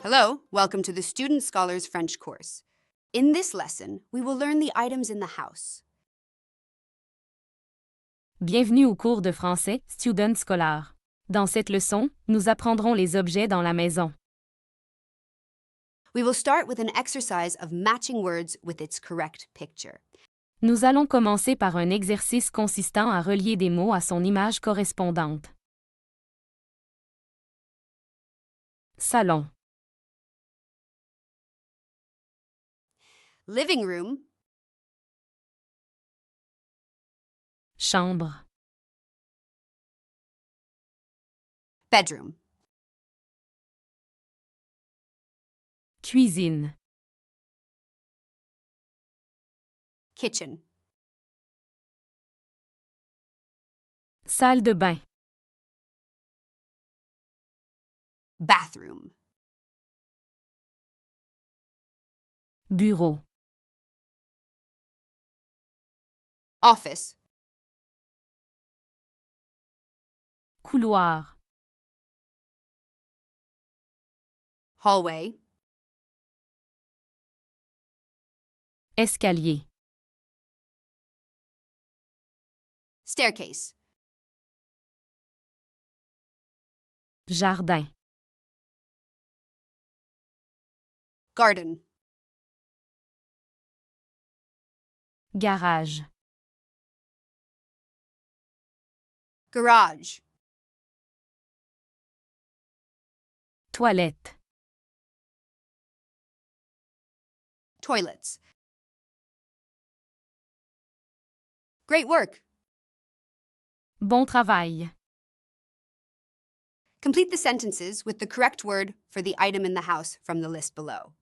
Hello, welcome to the Student Scholars French course. In this lesson, we will learn the items in the house. Bienvenue au cours de français Student Scholar. Dans cette leçon, nous apprendrons les objets dans la maison. We will start with an exercise of matching words with its correct picture. Nous allons commencer par un exercice consistant à relier des mots à son image correspondante. Salon, Living room, chambre, bedroom, cuisine, kitchen, salle de bain, bathroom, bureau, office, couloir, hallway, escalier, staircase, jardin, garden, garage, garage, toilette, toilets. Great work! bon travail. Complete the sentences with the correct word for the item in the house from the list below.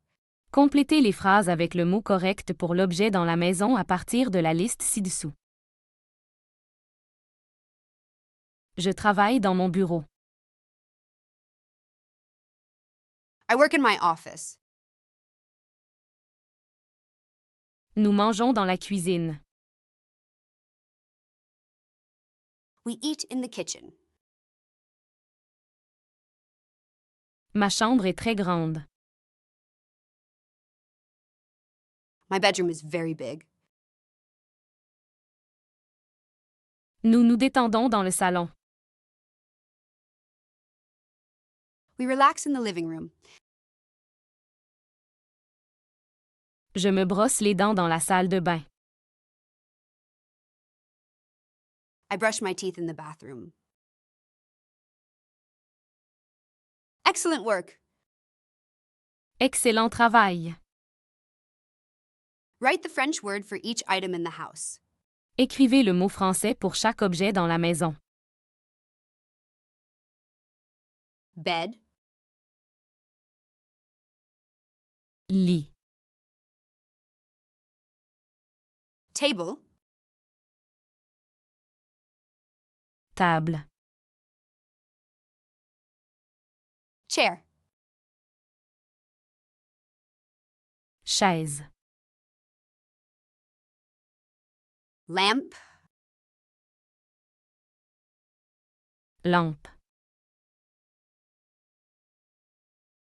Complétez les phrases avec le mot correct pour l'objet dans la maison à partir de la liste ci-dessous. Je travaille dans mon bureau. I work in my office. Nous mangeons dans la cuisine. We eat in the kitchen. Ma chambre est très grande. My bedroom is very big. Nous nous détendons dans le salon. We relax in the living room. Je me brosse les dents dans la salle de bain. I brush my teeth in the bathroom. Excellent work! Excellent travail. Write the French word for each item in the house. Écrivez le mot français pour chaque objet dans la maison. Bed, Lit, table, table, chair, chaise, lamp, lampe,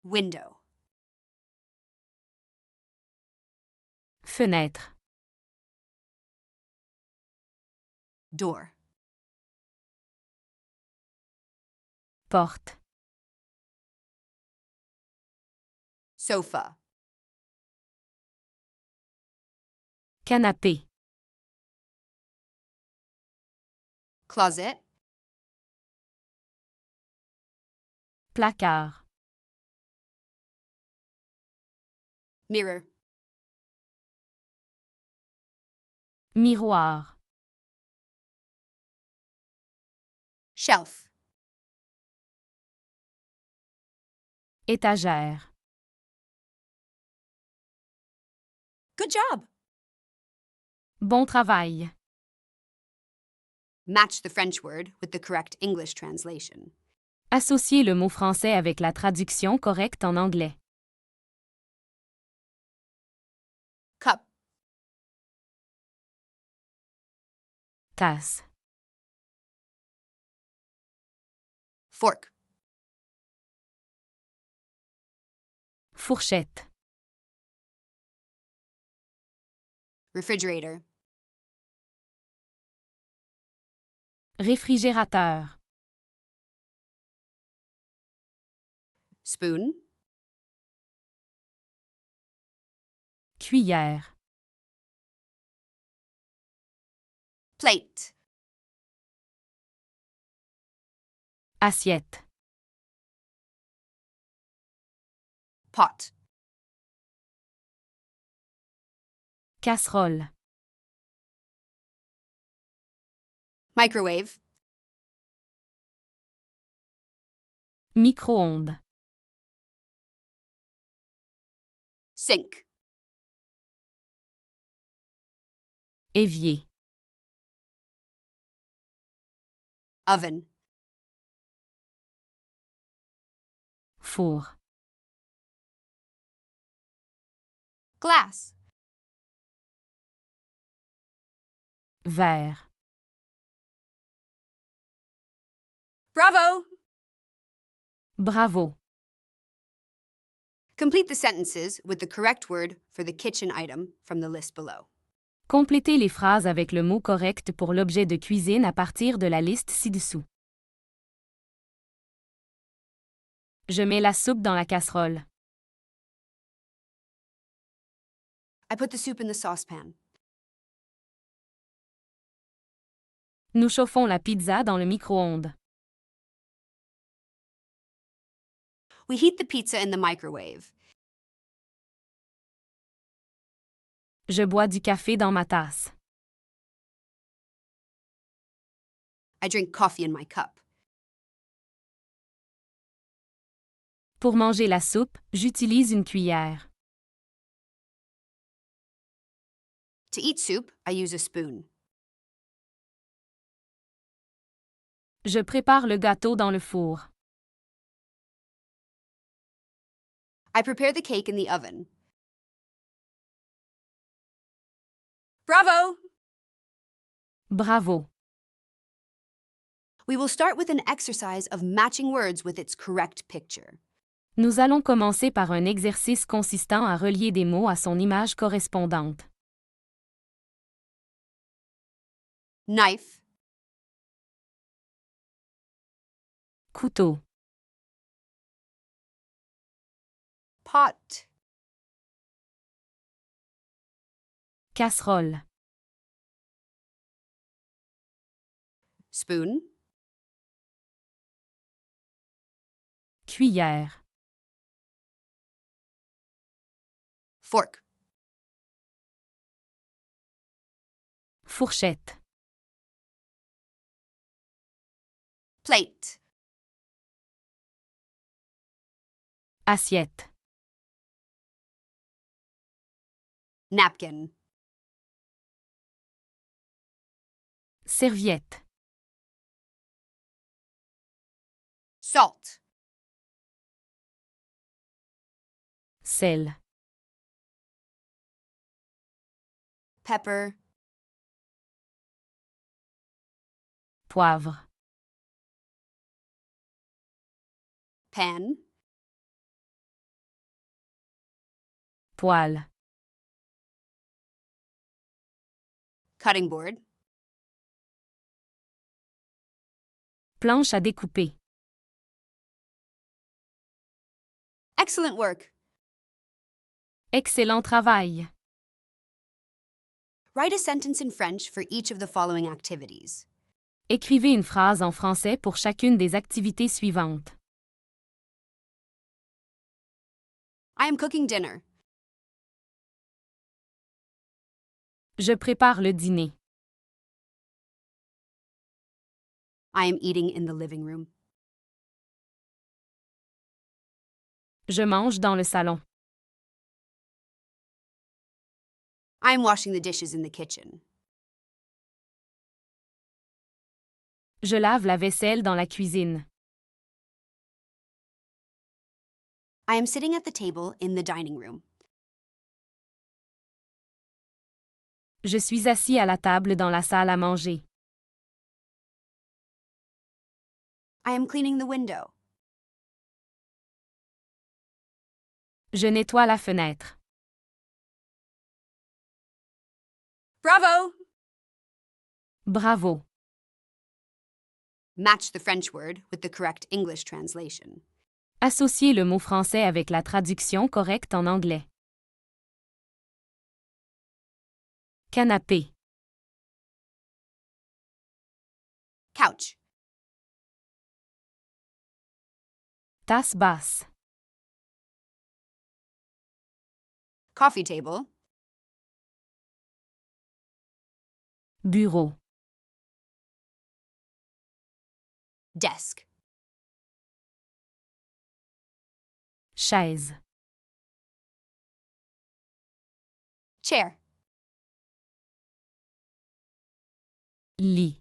window, fenêtre, door, porte, sofa, canapé, closet, placard, mirror, miroir, shelf. étagère. Good job! Bon travail. Match the French word with the correct English translation. Associez le mot français avec la traduction correcte en anglais. Cup, Tasse, fork, Fourchette. Refrigerator. Réfrigérateur. Spoon. Cuillère. Plate. Assiette. Pot. Casserole. Microwave. Micro-ondes. Sink. Évier. Oven. Four. Glass. Verre. Bravo! Bravo. Complete the sentences with the correct word for the kitchen item from the list below. Complétez les phrases avec le mot correct pour l'objet de cuisine à partir de la liste ci-dessous. Je mets la soupe dans la casserole. I put the soup in the saucepan. Nous chauffons la pizza dans le micro-ondes. We heat the pizza in the microwave. Je bois du café dans ma tasse. I drink coffee in my cup. Pour manger la soupe, j'utilise une cuillère. To eat soup, I use a spoon. Je prépare le gâteau dans le four. I prepare the cake in the oven. Bravo! Bravo. We will start with an exercise of matching words with its correct picture. Nous allons commencer par un exercice consistant à relier des mots à son image correspondante. Knife. Couteau. Pot. Casserole. Spoon. Cuillère. Fork. Fourchette. Plate. Assiette. Napkin. Serviette. Salt. Sel. Pepper. Poivre. Pan. Poêle. Cutting board. Planche à découper. Excellent work. Excellent travail. Write a sentence in French for each of the following activities. Écrivez une phrase en français pour chacune des activités suivantes. I am cooking dinner. Je prépare le dîner. I am eating in the living room. Je mange dans le salon. I am washing the dishes in the kitchen. Je lave la vaisselle dans la cuisine. I am sitting at the table in the dining room. Je suis assis à la table dans la salle à manger. I am cleaning the window. Je nettoie la fenêtre. Bravo! Bravo. Match the French word with the correct English translation. Associez le mot français avec la traduction correcte en anglais. Canapé. Couch. Tasse basse. Coffee table. Bureau. Desk. Chaise. Chair. Lit.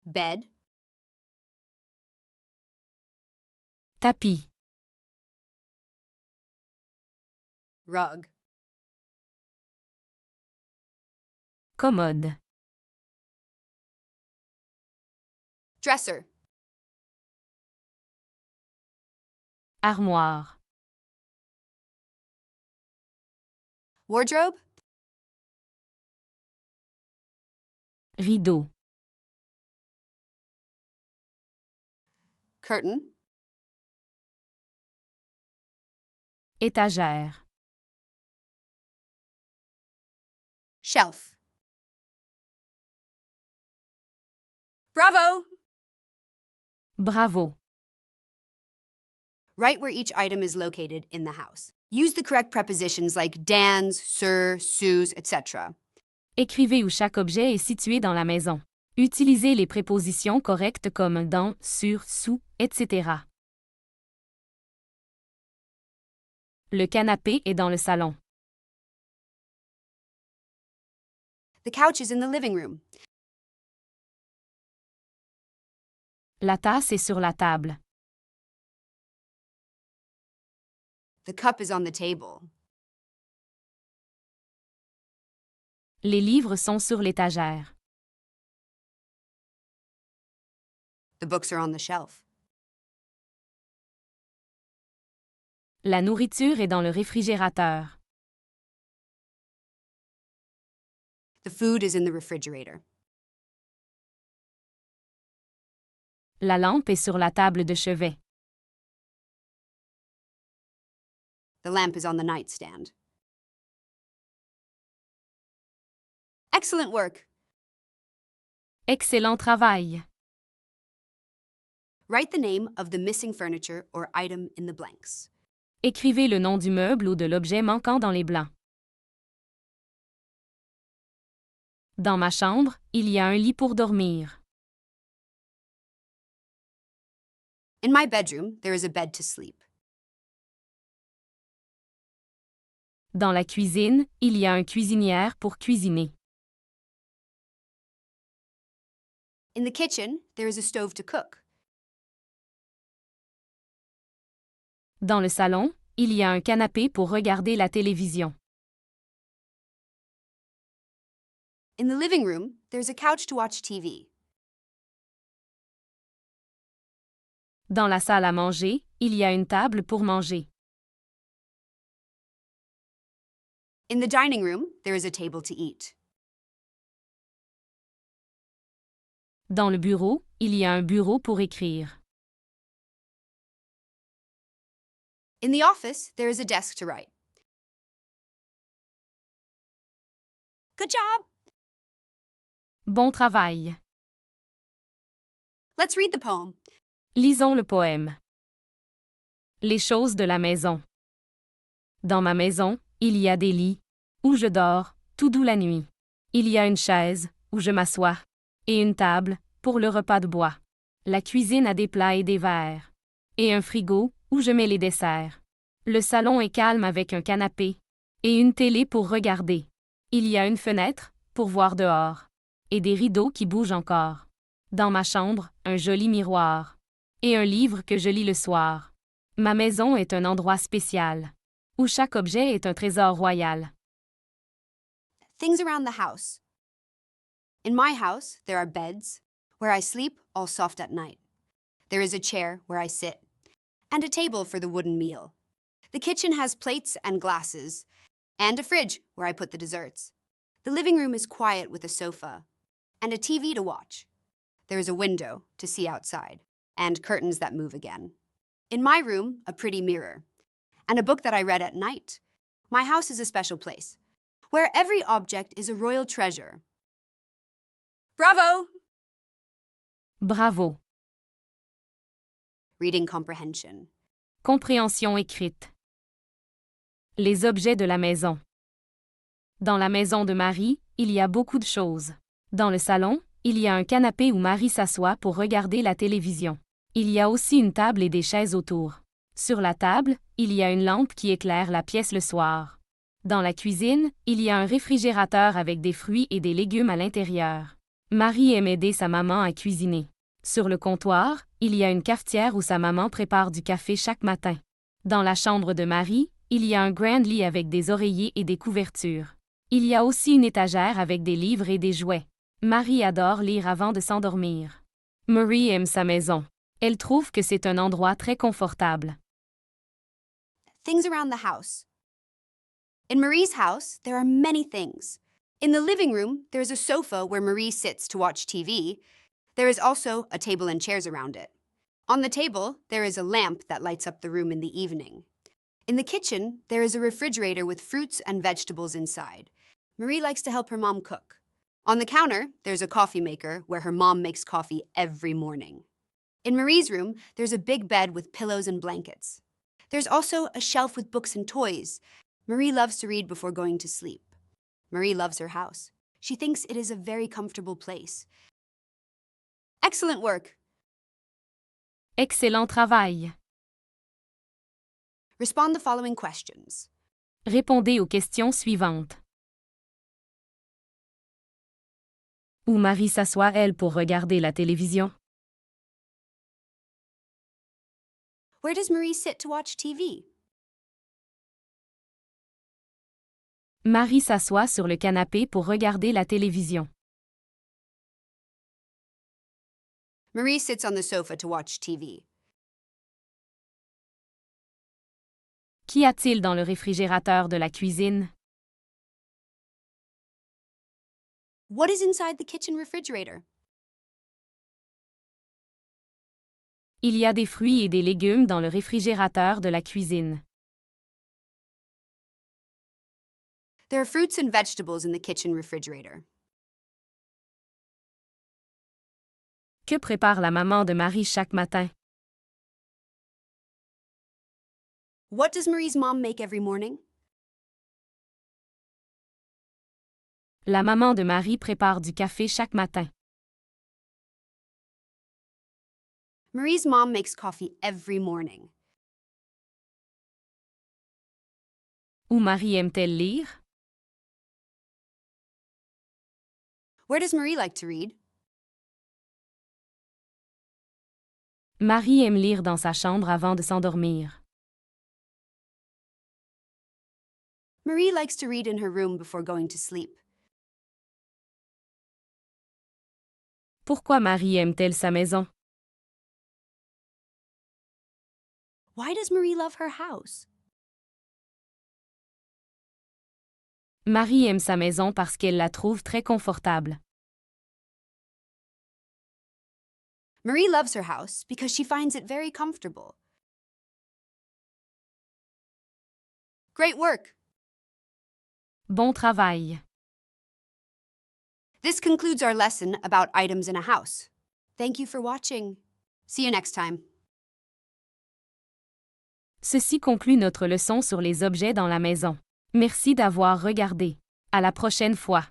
Bed. Tapis. Rug. Commode. Dresser. Armoire. Wardrobe. Rideau. Curtain. Étagère. Shelf. Bravo! Bravo. Write where each item is located in the house. Use the correct prepositions like Dan's, Sir, Sue's, etc. Écrivez où chaque objet est situé dans la maison. Utilisez les prépositions correctes comme dans, sur, sous, etc. Le canapé est dans le salon. The couch is in the living room. La tasse est sur la table. The cup is on the table. Les livres sont sur l'étagère. The books are on the shelf. La nourriture est dans le réfrigérateur. The food is in the refrigerator. La lampe est sur la table de chevet. The lamp is on the nightstand. Excellent work! Excellent travail! Write the name of the missing furniture or item in the blanks. Écrivez le nom du meuble ou de l'objet manquant dans les blancs. Dans ma chambre, il y a un lit pour dormir. In my bedroom, there is a bed to sleep. Dans la cuisine, il y a une cuisinière pour cuisiner. In the kitchen, there is a stove to cook. Dans le salon, il y a un canapé pour regarder la télévision. In the living room, there is a couch to watch TV. Dans la salle à manger, il y a une table pour manger. In the dining room, there is a table to eat. Dans le bureau, il y a un bureau pour écrire. In the office, there is a desk to write. Good job! Bon travail! Let's read the poem. Lisons le poème. Les choses de la maison. Dans ma maison, il y a des lits, où je dors, tout doux la nuit. Il y a une chaise, où je m'assois, et une table, pour le repas de bois. La cuisine a des plats et des verres. Et un frigo, où je mets les desserts. Le salon est calme avec un canapé, et une télé pour regarder. Il y a une fenêtre, pour voir dehors. Et des rideaux qui bougent encore. Dans ma chambre, un joli miroir. Et un livre que je lis le soir. Ma maison est un endroit spécial, où chaque objet est un trésor royal. Things around the house. In my house, there are beds, where I sleep, all soft at night. There is a chair where I sit, and a table for the wooden meal. The kitchen has plates and glasses, and a fridge where I put the desserts. The living room is quiet with a sofa and a TV to watch. There is a window to see outside, and curtains that move again. In my room, a pretty mirror, and a book that I read at night. My house is a special place, where every object is a royal treasure. Bravo! Bravo. Reading comprehension. Compréhension écrite. Les objets de la maison. Dans la maison de Marie, il y a beaucoup de choses. Dans le salon, il y a un canapé où Marie s'assoit pour regarder la télévision. Il y a aussi une table et des chaises autour. Sur la table, il y a une lampe qui éclaire la pièce le soir. Dans la cuisine, il y a un réfrigérateur avec des fruits et des légumes à l'intérieur. Marie aime aider sa maman à cuisiner. Sur le comptoir, il y a une cafetière où sa maman prépare du café chaque matin. Dans la chambre de Marie, il y a un grand lit avec des oreillers et des couvertures. Il y a aussi une étagère avec des livres et des jouets. Marie adore lire avant de s'endormir. Marie aime sa maison. Elle trouve que c'est un endroit très confortable. Things around the house. In Marie's house, there are many things. In the living room, there is a sofa where Marie sits to watch TV. There is also a table and chairs around it. On the table, there is a lamp that lights up the room in the evening. In the kitchen, there is a refrigerator with fruits and vegetables inside. Marie likes to help her mom cook. On the counter, there's a coffee maker where her mom makes coffee every morning. In Marie's room, there's a big bed with pillows and blankets. There's also a shelf with books and toys. Marie loves to read before going to sleep. Marie loves her house. She thinks it is a very comfortable place. Excellent work. Excellent travail. Respond the following questions. Répondez aux questions suivantes. Où Marie s'assoit, elle, pour regarder la télévision? Where does Marie sit to watch TV? Marie s'assoit sur le canapé pour regarder la télévision. Marie sits on the sofa to watch TV. Qu'y a-t-il dans le réfrigérateur de la cuisine? What is inside the kitchen refrigerator? Il y a des fruits et des légumes dans le réfrigérateur de la cuisine. There are fruits and vegetables in the kitchen refrigerator. Que prépare la maman de Marie chaque matin? What does Marie's mom make every morning? La maman de Marie prépare du café chaque matin. Marie's mom makes coffee every morning. Où Marie aime-t-elle lire? Where does Marie like to read? Marie aime lire dans sa chambre avant de s'endormir. Marie likes to read in her room before going to sleep. Pourquoi Marie aime-t-elle sa maison? Why does Marie love her house? Marie aime sa maison parce qu'elle la trouve très confortable. Marie loves her house because she finds it very comfortable. Great work! Bon travail. This concludes our lesson about items in a house. Thank you for watching. See you next time. Ceci conclut notre leçon sur les objets dans la maison. Merci d'avoir regardé. À la prochaine fois.